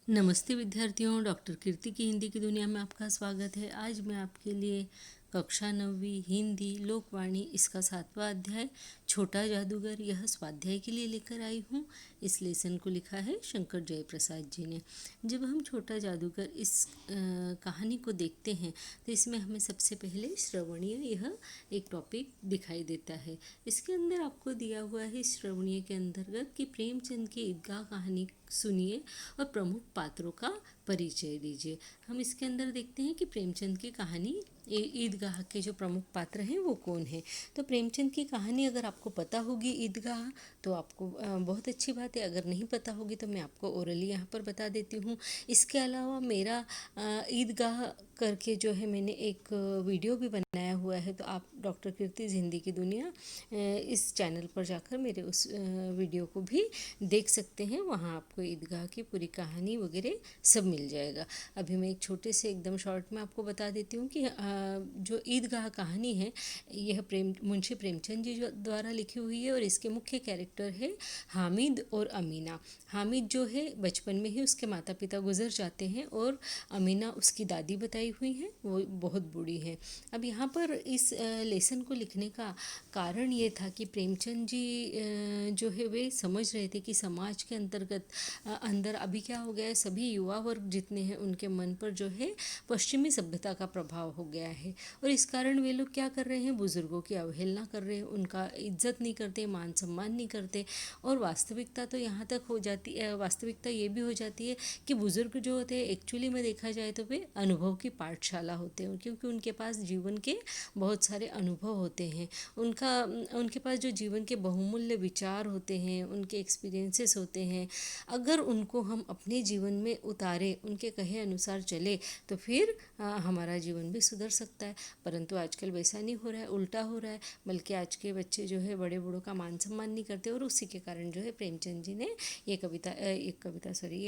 नमस्ते विद्यार्थियों, डॉक्टर कीर्ति की हिंदी की दुनिया में आपका स्वागत है। आज मैं आपके लिए कक्षा 9वीं हिंदी लोकवाणी इसका 7वां अध्याय छोटा जादूगर यह स्वाध्याय के लिए लेकर आई हूँ। इस लेसन को लिखा है शंकर जयप्रसाद जी ने। जब हम छोटा जादूगर इस कहानी को देखते हैं तो इसमें हमें सबसे पहले श्रवणीय यह एक टॉपिक दिखाई देता है। इसके अंदर आपको दिया हुआ है श्रवणीय के अंतर्गत कि प्रेमचंद की ईदगाह कहानी सुनिए और प्रमुख पात्रों का परिचय दीजिए। हम इसके अंदर देखते हैं कि प्रेमचंद की कहानी ईदगाह के जो प्रमुख पात्र हैं वो कौन है। तो प्रेमचंद की कहानी अगर आपको पता होगी ईदगाह तो आपको बहुत अच्छी बात है। अगर नहीं पता होगी तो मैं आपको ओरली यहाँ पर बता देती हूँ। इसके अलावा मेरा ईदगाह करके जो है मैंने एक वीडियो भी बनाया हुआ है, तो आप डॉक्टर कीर्ति हिंदी की दुनिया इस चैनल पर जाकर मेरे उस वीडियो को भी देख सकते हैं। वहाँ आपको ईदगाह की पूरी कहानी वगैरह सब मिल जाएगा। अभी मैं एक छोटे से एकदम शॉर्ट में आपको बता देती हूँ कि जो ईदगाह कहानी है यह मुंशी प्रेमचंद जी द्वारा लिखी हुई है और इसके मुख्य कैरेक्टर है हामिद और अमीना। हामिद जो है बचपन में ही उसके माता पिता गुजर जाते हैं और अमीना उसकी दादी बताई हुई है, वो बहुत बूढ़ी है। अब यहाँ पर इस लेसन को लिखने का कारण ये था कि प्रेमचंद जी जो है वे समझ रहे थे कि समाज के अंदर अभी क्या हो गया है, सभी युवा वर्ग जितने हैं उनके मन पर जो है पश्चिमी सभ्यता का प्रभाव हो गया है और इस कारण वे लोग क्या कर रहे हैं, बुजुर्गों की अवहेलना कर रहे हैं, उनका इज्जत नहीं करते, मान सम्मान नहीं करते। और वास्तविकता तो यहाँ तक हो जाती है, वास्तविकता ये भी हो जाती है कि बुजुर्ग जो होते हैं एक्चुअली में देखा जाए तो वे अनुभव की पाठशाला होते हैं, क्योंकि उनके पास जीवन के बहुत सारे अनुभव होते हैं। उनके पास जो जीवन के बहुमूल्य विचार होते हैं, उनके एक्सपीरियंसेस होते हैं। अगर उनको हम अपने जीवन में उतारे, उनके कहे अनुसार चले तो फिर हमारा जीवन भी सुधर सकता है। परंतु आजकल वैसा नहीं हो रहा है, उल्टा हो रहा है। बल्कि आज के बच्चे जो है बड़े बूढ़ों का मान सम्मान नहीं करते और उसी के कारण जो है प्रेमचंद जी ने ये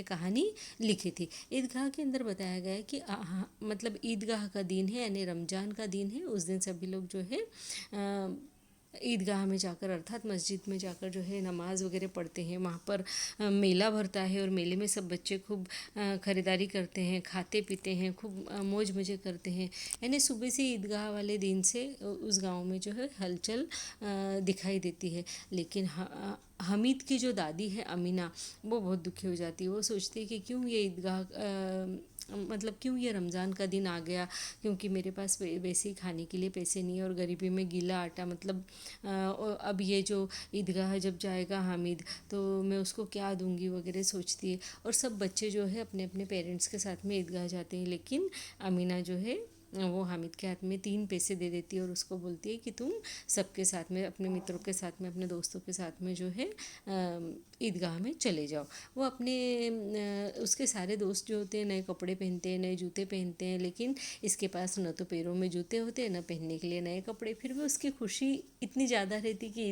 कहानी लिखी थी। ईदगाह के अंदर बताया गया है कि मतलब ईदगाह का दिन है यानी रमज़ान का दिन है। उस दिन सभी लोग जो है ईदगाह में जाकर अर्थात मस्जिद में जाकर जो है नमाज़ वगैरह पढ़ते हैं। वहाँ पर मेला भरता है और मेले में सब बच्चे खूब ख़रीदारी करते हैं, खाते पीते हैं, खूब मौज मज़े करते हैं। यानी सुबह से ईदगाह वाले दिन से उस गांव में जो है हलचल दिखाई देती है। लेकिन हमीद की जो दादी है अमीना, वो बहुत दुखी हो जाती है। वो सोचती है कि क्यों ये ईदगाह मतलब क्यों ये रमज़ान का दिन आ गया, क्योंकि मेरे पास वैसे ही खाने के लिए पैसे नहीं है और गरीबी में गीला आटा मतलब अब ये जो ईदगाह जब जाएगा हामिद तो मैं उसको क्या दूंगी वगैरह सोचती है। और सब बच्चे जो है अपने अपने पेरेंट्स के साथ में ईदगाह जाते हैं, लेकिन अमीना जो है वो हामिद के हाथ में 3 पैसे दे देती है और उसको बोलती है कि तुम सबके साथ में, अपने मित्रों के साथ में, अपने दोस्तों के साथ में जो है ईदगाह में चले जाओ। वो अपने उसके सारे दोस्त जो होते हैं नए कपड़े पहनते हैं, नए जूते पहनते हैं, लेकिन इसके पास न तो पैरों में जूते होते हैं न पहनने के लिए नए कपड़े। फिर भी उसकी खुशी इतनी ज़्यादा रहती कि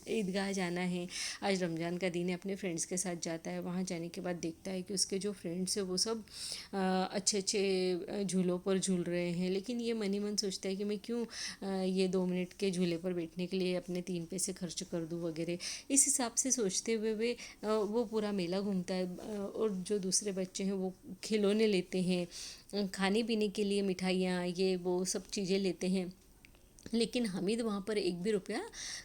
ईदगाह जाना है, आज रमज़ान का दिन है, अपने फ्रेंड्स के साथ जाता है। वहाँ जाने के बाद देखता है कि उसके जो फ्रेंड्स हैं वो सब अच्छे अच्छे झूलों पर झूल रहे हैं, लेकिन ये मन ही मन सोचता है कि मैं क्यों ये 2 मिनट के झूले पर बैठने के लिए अपने 3 पैसे खर्च कर दूँ वगैरह। इस हिसाब से सोचते हुए वे वो पूरा मेला घूमता है और जो दूसरे बच्चे हैं वो खिलौने लेते हैं, खाने पीने के लिए मिठाइयाँ ये वो सब चीज़ें लेते हैं, लेकिन हामिद वहाँ पर एक भी रुपया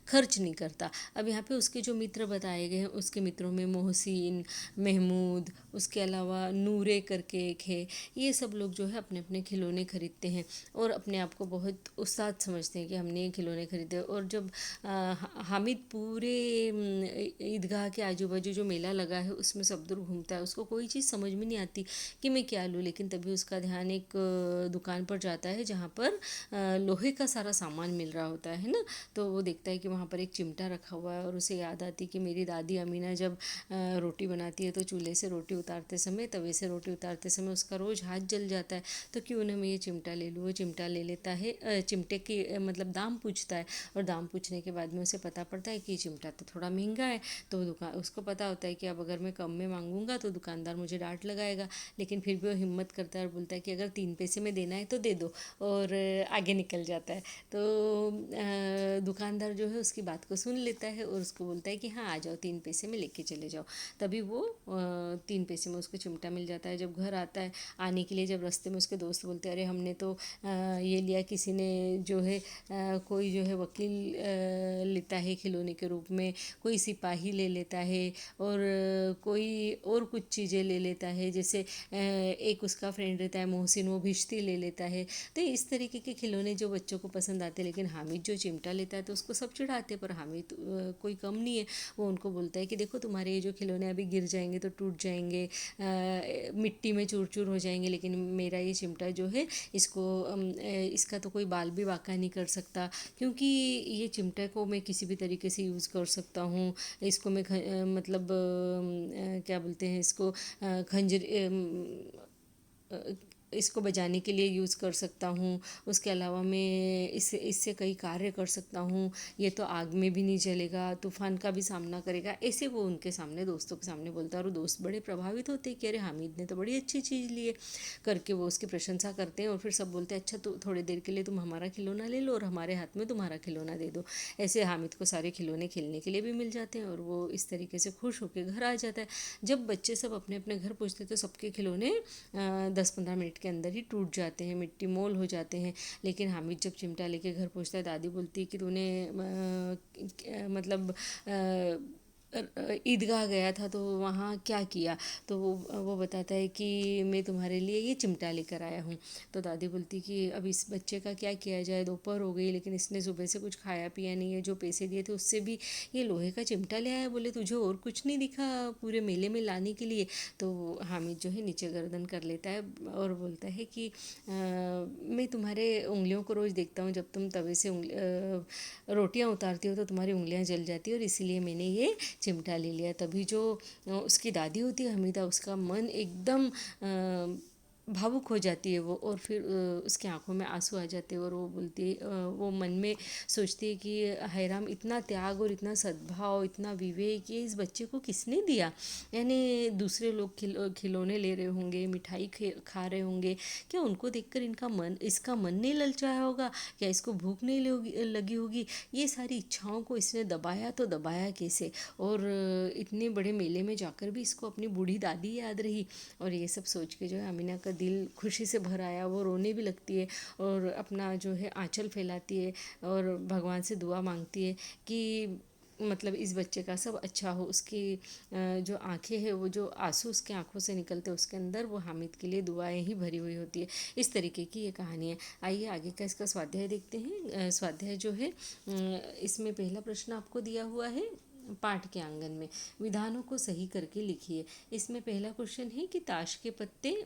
खर्च नहीं करता। अब यहाँ पे उसके जो मित्र बताए गए हैं, उसके मित्रों में मोहसिन, महमूद, उसके अलावा नूरे करके एक है, ये सब लोग जो है अपने अपने खिलौने खरीदते हैं और अपने आप को बहुत उस्ताद समझते हैं कि हमने ये खिलौने खरीदे। और जब हामिद पूरे ईदगाह के आजू बाजू जो मेला लगा है उसमें सब दूर घूमता है, उसको कोई चीज़ समझ में नहीं आती कि मैं क्या लूँ। लेकिन तभी उसका ध्यान एक दुकान पर जाता है जहाँ पर लोहे का सारा सामान मिल रहा होता है ना। तो वो देखता है कि वहाँ पर एक चिमटा रखा हुआ है और उसे याद आती कि मेरी दादी अमीना जब रोटी बनाती है तो चूल्हे से रोटी उतारते समय, तवे से रोटी उतारते समय उसका रोज़ हाथ जल जाता है, तो क्यों ना मैं ये चिमटा ले लूँ। वो चिमटा ले लेता है, चिमटे की मतलब दाम पूछता है और दाम पूछने के बाद में उसे पता पड़ता है कि चिमटा तो थोड़ा महंगा है। तो उसको पता होता है कि अब अगर मैं कम में मांगूंगा तो दुकानदार मुझे डांट लगाएगा, लेकिन फिर भी वो हिम्मत करता है और बोलता है कि अगर 3 पैसे में देना है तो दे दो, और आगे निकल जाता है। तो दुकानदार जो है उसकी बात को सुन लेता है और उसको बोलता है कि हाँ आ जाओ, 3 पैसे में लेके चले जाओ। तभी वो 3 पैसे में उसको चिमटा मिल जाता है। जब घर आता है, आने के लिए जब रास्ते में उसके दोस्त बोलते हैं अरे हमने तो ये लिया, किसी ने जो है कोई जो है वकील लेता है खिलौने के रूप में, कोई सिपाही ले लेता है, और कोई और कुछ चीज़ें ले लेता है, जैसे एक उसका फ्रेंड रहता है मोहसिन, वो भिश्ती ले लेता है। तो इस तरीके के खिलौने जो बच्चों को पसंद आते हैं। लेकिन हामिद जो चिमटा लेता है तो उसको सब चिढ़ाते, पर हामिद कोई कम नहीं है। वो उनको बोलता है कि देखो तुम्हारे ये जो खिलौने अभी गिर जाएंगे तो टूट जाएंगे, मिट्टी में चूर चूर हो जाएंगे, लेकिन मेरा ये चिमटा जो है इसको इसका तो कोई बाल भी बाका नहीं कर सकता, क्योंकि ये चिमटे को मैं किसी भी तरीके से यूज़ कर सकता हूँ। इसको मैं मतलब क्या बोलते हैं इसको, खंजर इसको बजाने के लिए यूज़ कर सकता हूँ। उसके अलावा मैं इससे इससे कई कार्य कर सकता हूँ। ये तो आग में भी नहीं जलेगा, तूफ़ान का भी सामना करेगा। ऐसे वो उनके सामने, दोस्तों के सामने बोलता है, और दोस्त बड़े प्रभावित होते हैं कि अरे हामिद ने तो बड़ी अच्छी चीज़ ली है करके। वो उसकी प्रशंसा करते हैं और फिर सब बोलते हैं अच्छा तो थोड़ी देर के लिए तुम हमारा खिलौना ले लो और हमारे हाथ में तुम्हारा खिलौना दे दो। ऐसे हामिद को सारे खिलौने खेलने के लिए भी मिल जाते हैं और वो इस तरीके से खुश होकर घर आ जाता है। जब बच्चे सब अपने अपने घर पहुँचते तो सबके खिलौने 10-15 मिनट के अंदर ही टूट जाते हैं, मिट्टी मोल हो जाते हैं। लेकिन हामिद जब चिमटा लेके घर पहुंचता है, दादी बोलती है कि तूने मतलब ईदगाह गया था तो वहाँ क्या किया। तो वो बताता है कि मैं तुम्हारे लिए ये चिमटा लेकर आया हूँ। तो दादी बोलती कि अब इस बच्चे का क्या किया जाए, दोपहर हो गई लेकिन इसने सुबह से कुछ खाया पिया नहीं है, जो पैसे दिए थे उससे भी ये लोहे का चिमटा ले आया, बोले तुझे और कुछ नहीं दिखा पूरे मेले में लाने के लिए। तो हामिद जो है नीचे गर्दन कर लेता है और बोलता है कि मैं तुम्हारे उंगलियों को रोज़ देखता हूँ, जब तुम तवे से रोटियाँ उतारती हो तो तुम्हारी उंगलियाँ जल जाती है, और इसीलिए मैंने ये चिमटा ले लिया। तभी जो उसकी दादी होती है हमीदा, उसका मन एकदम भावुक हो जाती है वो, और फिर उसकी आंखों में आंसू आ जाते हैं और वो बोलती है, वो मन में सोचती है कि हाय राम, इतना त्याग और इतना सद्भाव, इतना विवेक ये इस बच्चे को किसने दिया। यानी दूसरे लोग खिलौने ले रहे होंगे, मिठाई खा रहे होंगे, क्या उनको देखकर इसका मन नहीं ललचाया होगा, क्या इसको भूख नहीं लगी होगी। ये सारी इच्छाओं को इसने दबाया तो दबाया कैसे, और इतने बड़े मेले में जाकर भी इसको अपनी बूढ़ी दादी याद रही। और ये सब सोच के जो है अमीना का दिल खुशी से भर आया, वो रोने भी लगती है और अपना जो है आंचल फैलाती है और भगवान से दुआ मांगती है कि मतलब इस बच्चे का सब अच्छा हो। उसकी जो आंखें हैं, वो जो आंसू उसके आंखों से निकलते हैं, उसके अंदर वो हामिद के लिए दुआएं ही भरी हुई होती है। इस तरीके की ये कहानी है। आइए आगे का इसका स्वाध्याय देखते हैं। स्वाध्याय जो है इसमें पहला प्रश्न आपको दिया हुआ है पाठ के आंगन में, विधानों को सही करके लिखिए। इसमें पहला क्वेश्चन है कि ताश के पत्ते,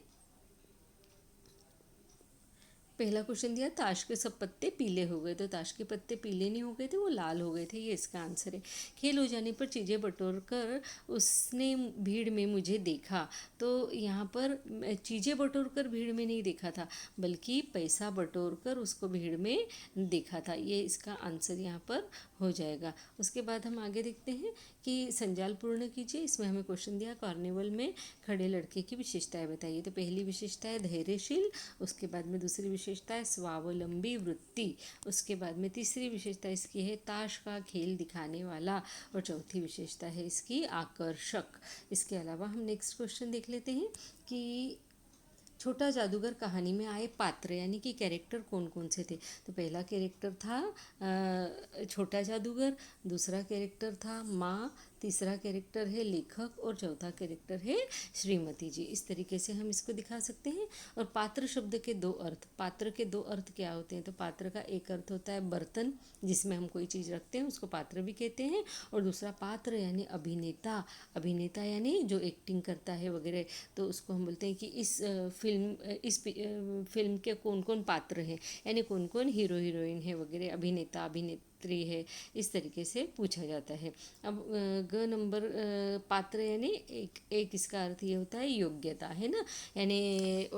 पहला क्वेश्चन दिया ताश के सब पत्ते पीले हो गए, तो ताश के पत्ते पीले नहीं हो गए थे, वो लाल हो गए थे, ये इसका आंसर है। खेल हो जाने पर चीज़ें बटोर कर उसने भीड़ में मुझे देखा, तो यहाँ पर चीज़ें बटोर कर भीड़ में नहीं देखा था, बल्कि पैसा बटोर कर उसको भीड़ में देखा था, ये इसका आंसर यहाँ पर हो जाएगा। उसके बाद हम आगे देखते हैं कि संजाल पूर्ण कीजिए। इसमें हमें क्वेश्चन दिया कार्निवल में खड़े लड़के की विशेषताएं बताइए। तो पहली विशेषता है धैर्यशील, उसके बाद में दूसरी विशेषता है स्वावलंबी वृत्ति, उसके बाद में तीसरी विशेषता इसकी है ताश का खेल दिखाने वाला, और चौथी विशेषता है इसकी आकर्षक। इसके अलावा हम नेक्स्ट क्वेश्चन देख लेते हैं कि छोटा जादूगर कहानी में आए पात्र यानी कि कैरेक्टर कौन कौन से थे। तो पहला कैरेक्टर था छोटा जादूगर, दूसरा कैरेक्टर था माँ, तीसरा कैरेक्टर है लेखक, और चौथा कैरेक्टर है श्रीमती जी। इस तरीके से हम इसको दिखा सकते हैं। और पात्र शब्द के दो अर्थ, पात्र के दो अर्थ क्या होते हैं। तो पात्र का एक अर्थ होता है बर्तन जिसमें हम कोई चीज़ रखते हैं, उसको पात्र भी कहते हैं। और दूसरा पात्र यानी अभिनेता, अभिनेता यानी जो एक्टिंग करता है वगैरह, तो उसको हम बोलते हैं कि इस फिल्म के कौन कौन पात्र हैं, यानी कौन कौन हीरो हीरोइन है वगैरह, अभिनेता पात्री है, इस तरीके से पूछा जाता है। अब ग नंबर पात्र यानी एक इसका अर्थ ये होता है योग्यता, है ना, यानी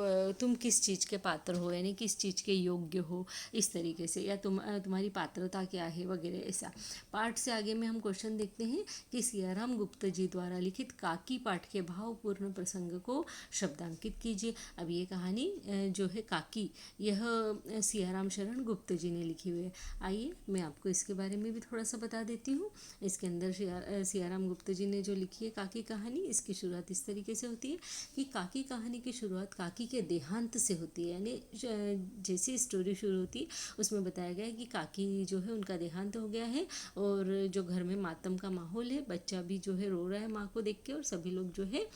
तुम किस चीज़ के पात्र हो, यानी किस चीज़ के योग्य हो, इस तरीके से, या तुम्हारी पात्रता क्या है वगैरह ऐसा। पाठ से आगे में हम क्वेश्चन देखते हैं कि सियाराम गुप्त जी द्वारा लिखित काकी पाठ के भावपूर्ण प्रसंग को शब्दांकित कीजिए। अब ये कहानी जो है काकी, यह सियाराम शरण गुप्त जी ने लिखी हुई है। आइए मैं आपको इसके बारे में भी थोड़ा सा बता देती हूँ। इसके अंदर सियाराम गुप्त जी ने जो लिखी है काकी कहानी, इसकी शुरुआत इस तरीके से होती है कि काकी कहानी की शुरुआत काकी के देहांत से होती है, यानी जैसी स्टोरी शुरू होती है उसमें बताया गया है कि काकी जो है उनका देहांत हो गया है और जो घर में मातम का माहौल है, बच्चा भी जो है रो रहा है माँ को देख के, और सभी लोग जो है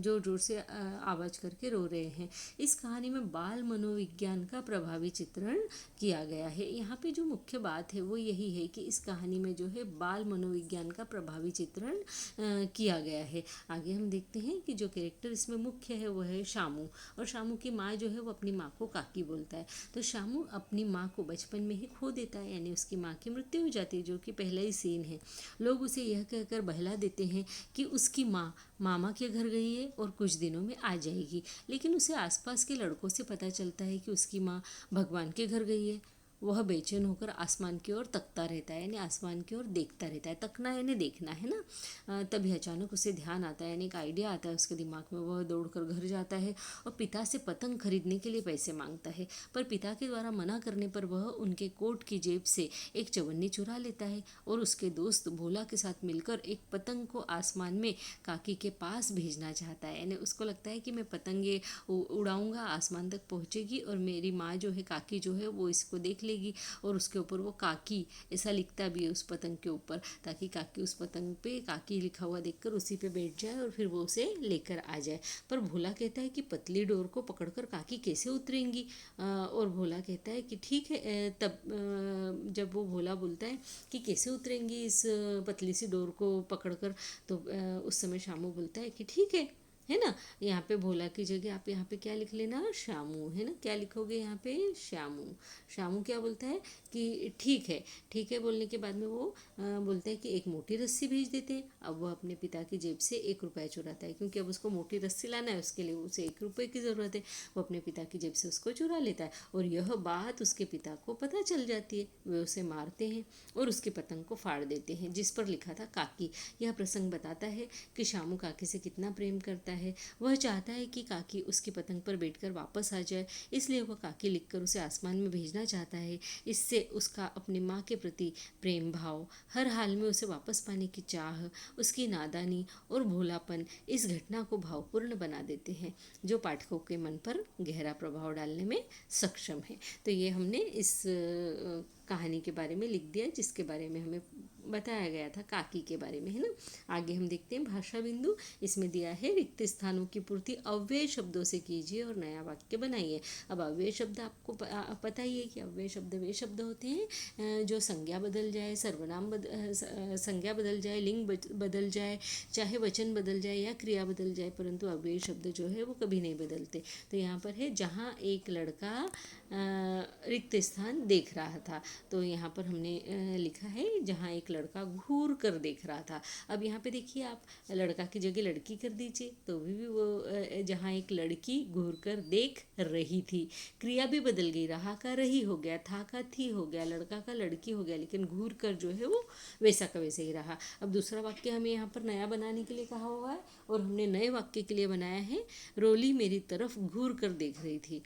जोर जोर से आवाज़ करके रो रहे हैं। इस कहानी में बाल मनोविज्ञान का प्रभावी चित्रण किया गया है। यहाँ पे जो मुख्य बात है वो यही है कि इस कहानी में जो है बाल मनोविज्ञान का प्रभावी चित्रण किया गया है। आगे हम देखते हैं कि जो कैरेक्टर इसमें मुख्य है वो है शामू, और शामू की माँ जो है वो अपनी माँ को काकी बोलता है। तो शामू अपनी माँ को बचपन में ही खो देता है, यानी उसकी माँ की मृत्यु हो जाती है, जो कि पहला ही सीन है। लोग उसे यह कहकर बहला देते हैं कि उसकी माँ मामा के घर गई है और कुछ दिनों में आ जाएगी, लेकिन उसे आसपास के लड़कों से पता चलता है कि उसकी माँ भगवान के घर गई है। वह बेचैन होकर आसमान की ओर तकता रहता है, यानी आसमान की ओर देखता रहता है। तकना यानी देखना, है ना। तभी अचानक उसे ध्यान आता है, यानी एक आइडिया आता है उसके दिमाग में। वह दौड़कर घर जाता है और पिता से पतंग खरीदने के लिए पैसे मांगता है, पर पिता के द्वारा मना करने पर वह उनके कोट की जेब से एक चवन्नी चुरा लेता है और उसके दोस्त भोला के साथ मिलकर एक पतंग को आसमान में काकी के पास भेजना चाहता है। यानी उसको लगता है कि मैं पतंग ये उड़ाऊंगा, आसमान तक पहुंचेगी और मेरी माँ जो है काकी जो है वो इसको देख लेगी, और उसके ऊपर वो काकी ऐसा लिखता भी है उस पतंग के ऊपर, ताकि काकी उस पतंग पे काकी लिखा हुआ देखकर उसी पे बैठ जाए और फिर वो उसे लेकर आ जाए। पर भोला कहता है कि पतली डोर को पकड़कर काकी कैसे उतरेंगी, और भोला कहता है कि ठीक है। तब जब वो भोला बोलता है कि कैसे उतरेंगी इस पतली सी डोर को पकड़कर, तो उस समय शामू बोलता है कि ठीक है ना। यहाँ पे भोला की जगह आप यहाँ पे क्या लिख लेना, शामू, है ना। क्या लिखोगे यहाँ पे, शामू। शामू क्या बोलता है कि ठीक है बोलने के बाद में वो बोलता है कि एक मोटी रस्सी भेज देते हैं। अब वह अपने पिता की जेब से 1 रुपया चुराता है, क्योंकि अब उसको मोटी रस्सी लाना है, उसके लिए उसे 1 रुपये की ज़रूरत है। वो अपने पिता की जेब से उसको चुरा लेता है और यह बात उसके पिता को पता चल जाती है। वे उसे मारते हैं और उसकी पतंग को फाड़ देते हैं, जिस पर लिखा था काकी। यह प्रसंग बताता है कि शामू काकी से कितना प्रेम करता है। वह चाहता है कि काकी उसकी पतंग पर बैठकर वापस आ जाए, इसलिए वह काकी लिखकर उसे आसमान में भेजना चाहता है। इससे उसका अपनी माँ के प्रति प्रेम भाव, हर हाल में उसे वापस पाने की चाह, उसकी नादानी और भोलापन इस घटना को भावपूर्ण बना देते हैं, जो पाठकों के मन पर गहरा प्रभाव डालने में सक्षम है। तो ये हमने इस कहानी के बारे में लिख दिया, जिसके बारे में हमें बताया गया था काकी के बारे में, है ना। आगे हम देखते हैं भाषा बिंदु। इसमें दिया है रिक्त स्थानों की पूर्ति अव्यय शब्दों से कीजिए और नया वाक्य बनाइए। अब अव्यय शब्द आपको पता ही है कि अव्यय शब्द वे शब्द होते हैं जो संज्ञा बदल जाए, सर्वनाम संज्ञा बदल जाए, लिंग बदल जाए, चाहे वचन बदल जाए या क्रिया बदल जाए, परंतु अव्यय शब्द जो है वो कभी नहीं बदलते। तो यहाँ पर है जहाँ एक लड़का रिक्त स्थान देख रहा था, तो यहाँ पर हमने लिखा है जहाँ एक लड़का घूर कर देख रहा था। अब यहाँ पे देखिए आप, लड़का की जगह लड़की कर दीजिए तो भी वो जहाँ एक लड़की घूर कर देख रही थी, क्रिया भी बदल गई, रहा का रही हो गया, था का थी हो गया, लड़का का लड़की हो गया, लेकिन घूर कर जो है वो वैसा का वैसे ही रहा। अब दूसरा वाक्य हमें यहाँ पर नया बनाने के लिए कहा हुआ है और हमने नए वाक्य के लिए बनाया है रोली मेरी तरफ घूर कर देख रही थी।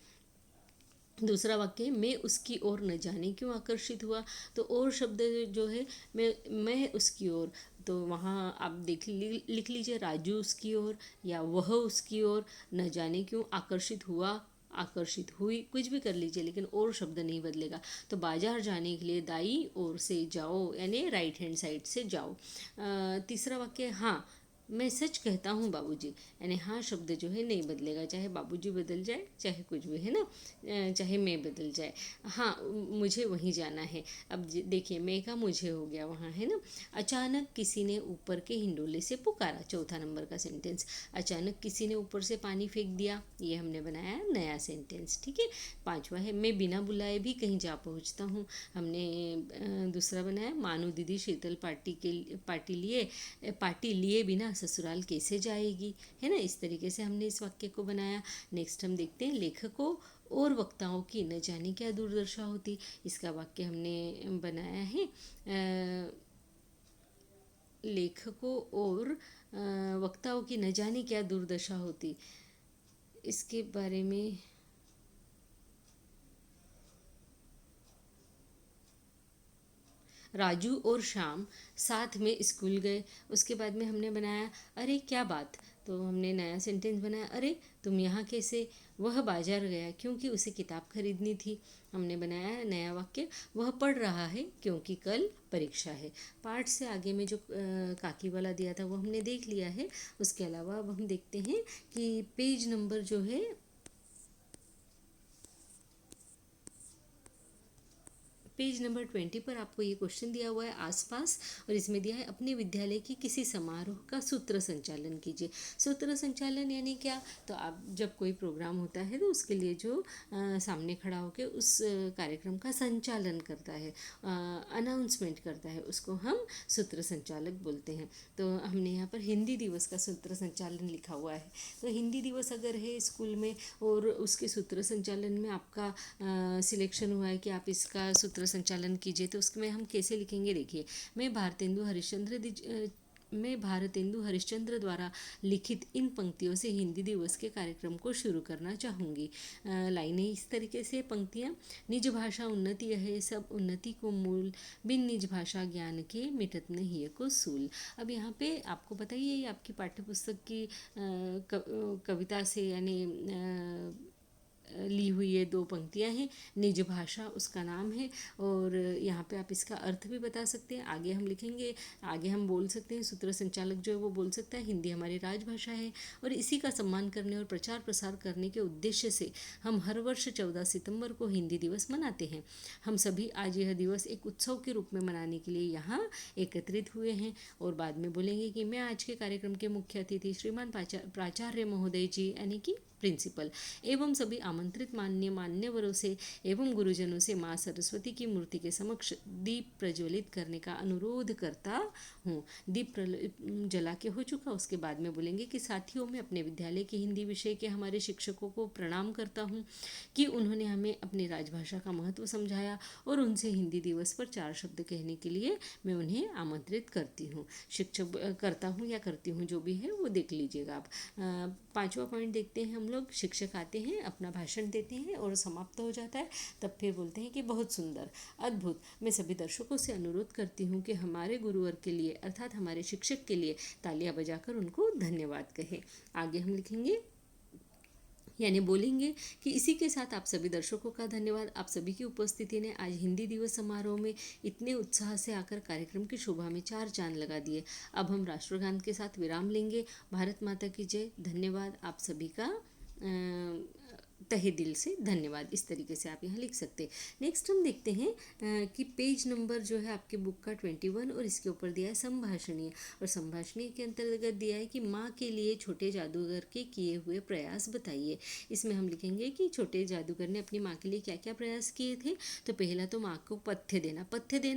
दूसरा वाक्य है मैं उसकी ओर न जाने क्यों आकर्षित हुआ। तो और शब्द जो है मैं उसकी ओर, तो वहाँ आप लिख लीजिए राजू उसकी ओर या वह उसकी ओर, न जाने क्यों आकर्षित हुआ, आकर्षित हुई, कुछ भी कर लीजिए, लेकिन और शब्द नहीं बदलेगा। तो बाजार जाने के लिए दाई ओर से जाओ, यानी राइट हैंड साइड से जाओ। तीसरा वाक्य हाँ मैं सच कहता हूँ बाबूजी, यानी हाँ शब्द जो है नहीं बदलेगा, चाहे बाबूजी बदल जाए चाहे कुछ भी, है ना, चाहे मैं बदल जाए। हाँ, मुझे वहीं जाना है। अब देखिए, मैं का मुझे हो गया वहाँ, है ना। अचानक किसी ने ऊपर के हिंडोले से पुकारा, चौथा नंबर का सेंटेंस। अचानक किसी ने ऊपर से पानी फेंक दिया, ये हमने बनाया नया सेंटेंस, ठीक है। पांचवा है, मैं बिना बुलाए भी कहीं जा पहुँचता हूँ, हमने दूसरा बनाया। मानो दीदी शीतल पार्टी लिए बिना ससुराल कैसे जाएगी, है ना। इस तरीके से हमने इस वाक्य को बनाया। नेक्स्ट हम देखते हैं, लेखकों और वक्ताओं की न जाने क्या दुर्दशा होती। इसका वाक्य हमने बनाया है, लेखकों और वक्ताओं की न जाने क्या दुर्दशा होती। इसके बारे में राजू और श्याम साथ में स्कूल गए। उसके बाद में हमने बनाया, अरे क्या बात, तो हमने नया सेंटेंस बनाया, अरे तुम यहाँ कैसे। वह बाजार गया क्योंकि उसे किताब खरीदनी थी, हमने बनाया नया वाक्य, वह पढ़ रहा है क्योंकि कल परीक्षा है। पाठ से आगे में जो काकी वाला दिया था वो हमने देख लिया है। उसके अलावा अब हम देखते हैं कि पेज नंबर जो है, पेज नंबर 20 पर आपको ये क्वेश्चन दिया हुआ है आसपास, और इसमें दिया है अपने विद्यालय की किसी समारोह का सूत्र संचालन कीजिए। सूत्र संचालन यानी क्या, तो आप जब कोई प्रोग्राम होता है तो उसके लिए जो सामने खड़ा होकर उस कार्यक्रम का संचालन करता है, अनाउंसमेंट करता है, उसको हम सूत्र संचालक बोलते हैं। तो हमने यहाँ पर हिंदी दिवस का सूत्र संचालन लिखा हुआ है। तो हिंदी दिवस अगर है स्कूल में और उसके सूत्र संचालन में आपका सिलेक्शन हुआ है कि आप इसका सूत्र संचालन कीजिए, तो उसमें हम कैसे लिखेंगे, देखिए, मैं भारतेंदु हरिश्चंद्र द्वारा लिखित इन पंक्तियों से हिंदी दिवस के कार्यक्रम को शुरू करना चाहूँगी। लाइनें इस तरीके से, पंक्तियाँ, निज भाषा उन्नति है सब उन्नति को मूल, बिन निज भाषा ज्ञान के मिटत नहीं को सूल। अब यहाँ पे आपको बताइए, ये आपकी पाठ्यपुस्तक की कविता से यानी ली हुई ये दो पंक्तियाँ हैं। निज भाषा उसका नाम है, और यहाँ पे आप इसका अर्थ भी बता सकते हैं। आगे हम लिखेंगे, आगे हम बोल सकते हैं, सूत्र संचालक जो है वो बोल सकता है, हिंदी हमारी राजभाषा है और इसी का सम्मान करने और प्रचार प्रसार करने के उद्देश्य से हम हर वर्ष 14 सितंबर को हिंदी दिवस मनाते हैं। हम सभी आज यह दिवस एक उत्सव के रूप में मनाने के लिए यहाँ एकत्रित हुए हैं। और बाद में बोलेंगे कि मैं आज के कार्यक्रम के मुख्य अतिथि श्रीमान प्राचार्य महोदय जी, यानी कि प्रिंसिपल, एवं सभी आमंत्रित मान्यवरों से एवं गुरुजनों से माँ सरस्वती की मूर्ति के समक्ष दीप प्रज्वलित करने का अनुरोध करता हूँ। दीप जला के हो चुका, उसके बाद में बोलेंगे कि साथियों, मैं अपने विद्यालय के हिंदी विषय के हमारे शिक्षकों को प्रणाम करता हूँ कि उन्होंने हमें अपनी राजभाषा का महत्व समझाया, और उनसे हिंदी दिवस पर 4 शब्द कहने के लिए मैं उन्हें आमंत्रित करती हूँ। शिक्षक करता हूँ या करती हूँ, जो भी है वो देख लीजिएगा आप। 5वां पॉइंट देखते हैं हम लोग। शिक्षक आते हैं, अपना भाषण देते हैं और समाप्त हो जाता है, तब फिर बोलते हैं कि बहुत सुंदर, अद्भुत। मैं सभी दर्शकों से अनुरोध करती हूँ कि हमारे गुरुवर के लिए अर्थात हमारे शिक्षक के लिए तालियां बजाकर उनको धन्यवाद कहें। आगे हम लिखेंगे, यानी बोलेंगे कि इसी के साथ आप सभी दर्शकों का धन्यवाद। आप सभी की उपस्थिति ने आज हिंदी दिवस समारोह में इतने उत्साह से आकर कार्यक्रम की शोभा में 4 चांद लगा दिए। अब हम राष्ट्रगान के साथ विराम लेंगे। भारत माता की जय। धन्यवाद आप सभी का, तहे दिल से धन्यवाद। इस तरीके से आप यहाँ लिख सकते हैं। नेक्स्ट हम देखते हैं कि पेज नंबर जो है आपके बुक का 21, और इसके ऊपर दिया है संभाषणीय, और संभाषणीय के अंतर्गत दिया है कि माँ के लिए छोटे जादूगर के किए हुए प्रयास बताइए। इसमें हम लिखेंगे कि छोटे जादूगर ने अपनी माँ के लिए क्या क्या प्रयास किए थे। तो पहला तो माँ को पथ्य देना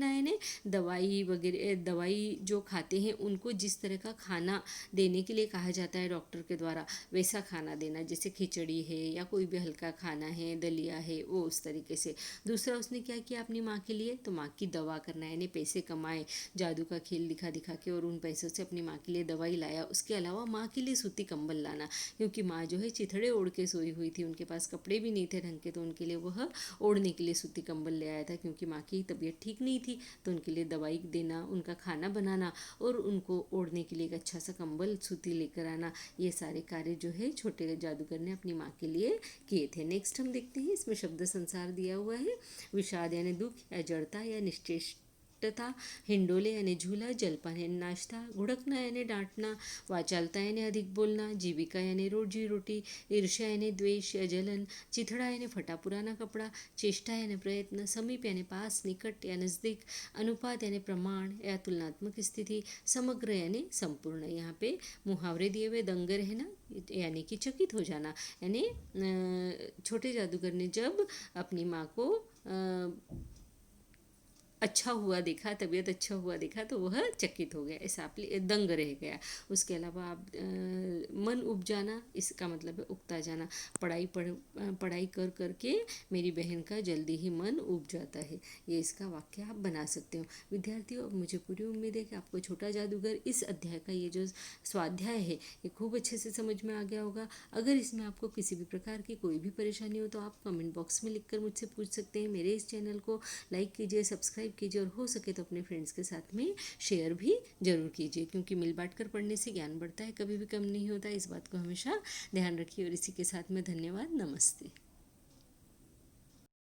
है ना, दवाई वगैरह, दवाई जो खाते हैं उनको जिस तरह का खाना देने के लिए कहा जाता है डॉक्टर के द्वारा, वैसा खाना देना, जैसे खिचड़ी है या कोई भी हल्का खाना है, दलिया है, वो उस तरीके से। दूसरा उसने क्या किया अपनी माँ के लिए, तो माँ की दवा करना, यानी पैसे कमाए, जादू का खेल दिखा दिखा के और उन पैसों से अपनी माँ के लिए दवाई लाया। उसके अलावा माँ के लिए सूती कंबल लाना, क्योंकि माँ जो है चिथड़े ओढ़ के सोई हुई थी, उनके पास कपड़े भी नहीं थे ढंग के, तो उनके लिए वह ओढ़ने के लिए सूती कंबल ले आया था, क्योंकि माँ की तबीयत ठीक नहीं थी। तो उनके लिए दवाई देना, उनका खाना बनाना और उनको ओढ़ने के लिए एक अच्छा सा कंबल सूती लेकर आना, ये सारे कार्य जो है छोटे जादूगर ने अपनी माँ के लिए किए थे। नेक्स्ट हम देखते हैं, इसमें शब्द संसार दिया हुआ है। विषाद यानी दुख या जड़ता या धष्टता, हिंडोले यानी झूला, जलपान यानी नाश्ता, घुड़कना यानी डांटना, वाचालता यानी अधिक बोलना, जीविका यानी रोजी रोटी, ईर्ष्या यानी द्वेष या जलन, चिथड़ा यानी फटा पुराना कपड़ा, चेष्टा यानी प्रयत्न, समीप यानी पास, निकट या नज़दीक, अनुपात यानी प्रमाण या तुलनात्मक स्थिति, समग्र यानी संपूर्ण। यहाँ पे मुहावरे दिए हुए दंगर है ना, यानी कि चकित हो जाना, यानी छोटे जादूगर ने जब अपनी माँ को अच्छा हुआ देखा, तबीयत अच्छा हुआ देखा तो वह चकित हो गया, ऐसा आप दंग रह गया। उसके अलावा आप मन उब जाना, इसका मतलब है उगता जाना, पढ़ाई कर करके मेरी बहन का जल्दी ही मन उब जाता है, ये इसका वाक्य आप बना सकते हो। विद्यार्थियों, अब मुझे पूरी उम्मीद है कि आपको छोटा जादूगर इस अध्याय का ये जो स्वाध्याय है ये खूब अच्छे से समझ में आ गया होगा। अगर इसमें आपको किसी भी प्रकार की कोई भी परेशानी हो तो आप कमेंट बॉक्स में लिखकर मुझसे पूछ सकते हैं। मेरे इस चैनल को लाइक कीजिए, सब्सक्राइब कीजिए और हो सके तो अपने फ्रेंड्स के साथ में शेयर भी ज़रूर कीजिए, क्योंकि मिल बांट कर पढ़ने से ज्ञान बढ़ता है, कभी भी कम नहीं होता। इस बात को हमेशा ध्यान रखिए और इसी के साथ में धन्यवाद, नमस्ते।